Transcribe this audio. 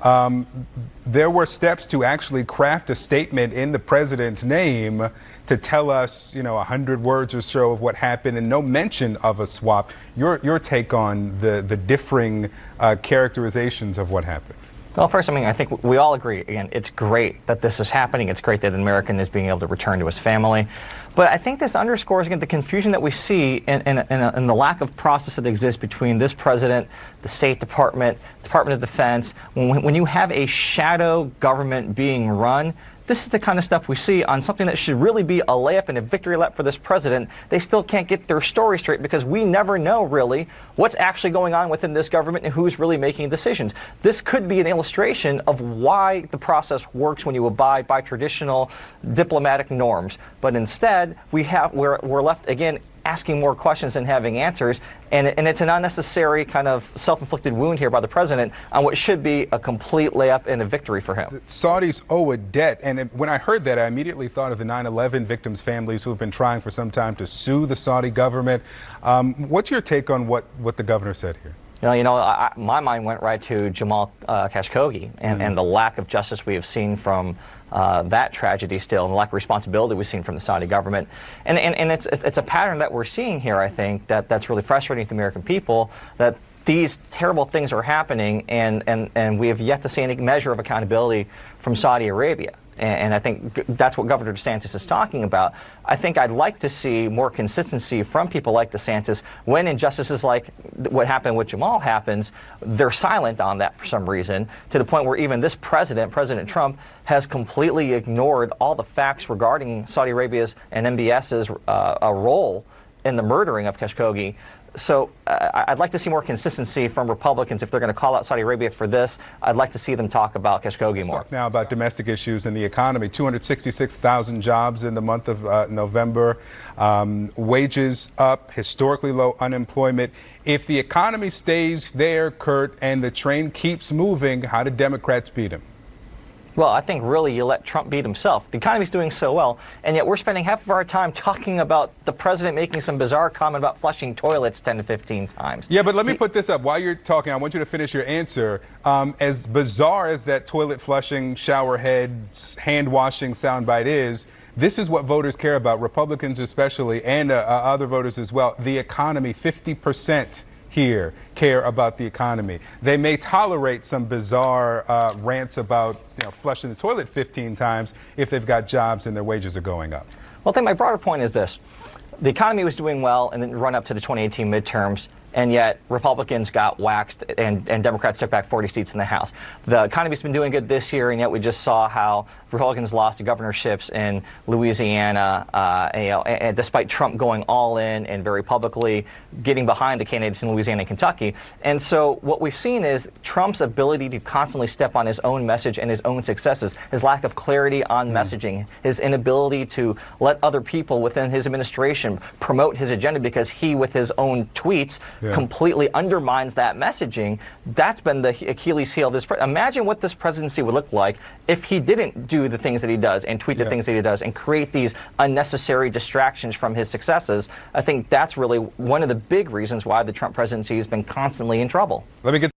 There were steps to actually craft a statement in the president's name to tell us, 100 words or so of what happened and no mention of a swap. Your take on the differing characterizations of what happened? Well, first, I think we all agree, again, it's great that this is happening. It's great that an American is being able to return to his family. But I think this underscores, again, the confusion that we see in the lack of process that exists between this president, the State Department, Department of Defense. When you have a shadow government being run, this is the kind of stuff we see on something that should really be a layup and a victory lap for this president. They still can't get their story straight because we never know really what's actually going on within this government and who's really making decisions. This could be an illustration of why the process works when you abide by traditional diplomatic norms. But instead, we're left, again, asking more questions than having answers, and it's an unnecessary kind of self-inflicted wound here by the president on what should be a complete layup and a victory for him. The Saudis owe a debt, and when I heard that, I immediately thought of the 9/11 victims' families who have been trying for some time to sue the Saudi government. What's your take on what the governor said here? My mind went right to Jamal Khashoggi and the lack of justice we have seen from that tragedy still, and the lack of responsibility we've seen from the Saudi government. And it's a pattern that we're seeing here, I think, that's really frustrating to the American people, that these terrible things are happening, and we have yet to see any measure of accountability from Saudi Arabia. And I think that's what Governor DeSantis is talking about. I think I'd like to see more consistency from people like DeSantis when injustices like what happened with Jamal happens. They're silent on that for some reason, to the point where even this president, President Trump, has completely ignored all the facts regarding Saudi Arabia's and MBS's role in the murdering of Khashoggi. So I'd like to see more consistency from Republicans. If they're going to call out Saudi Arabia for this, I'd like to see them talk about Khashoggi more. Talk now about domestic issues in the economy. 266,000 jobs in the month of November. Wages up, historically low unemployment. If the economy stays there, Kurt, and the train keeps moving, how do Democrats beat him? Well, I think really you let Trump beat himself. The economy's doing so well, and yet we're spending half of our time talking about the president making some bizarre comment about flushing toilets 10 to 15 times. Yeah, but let me put this up. While you're talking, I want you to finish your answer. As bizarre as that toilet flushing, shower head, hand washing soundbite is, this is what voters care about, Republicans especially, and other voters as well. The economy, 50% here care about the economy. They may tolerate some bizarre rants about flushing the toilet 15 times if they've got jobs and their wages are going up. Well, I think my broader point is this. The economy was doing well in the run up to the 2018 midterms, and yet Republicans got waxed and Democrats took back 40 seats in the House. The economy's been doing good this year, and yet we just saw how Republicans lost the governorships in Louisiana, and despite Trump going all in and very publicly getting behind the candidates in Louisiana and Kentucky. And so what we've seen is Trump's ability to constantly step on his own message and his own successes, his lack of clarity on messaging, his inability to let other people within his administration promote his agenda because he, with his own tweets, completely undermines that messaging. That's been the Achilles heel of this. Imagine what this presidency would look like if he didn't do the things that he does and tweet the things that he does and create these unnecessary distractions from his successes. I think that's really one of the big reasons why the Trump presidency has been constantly in trouble. Let me get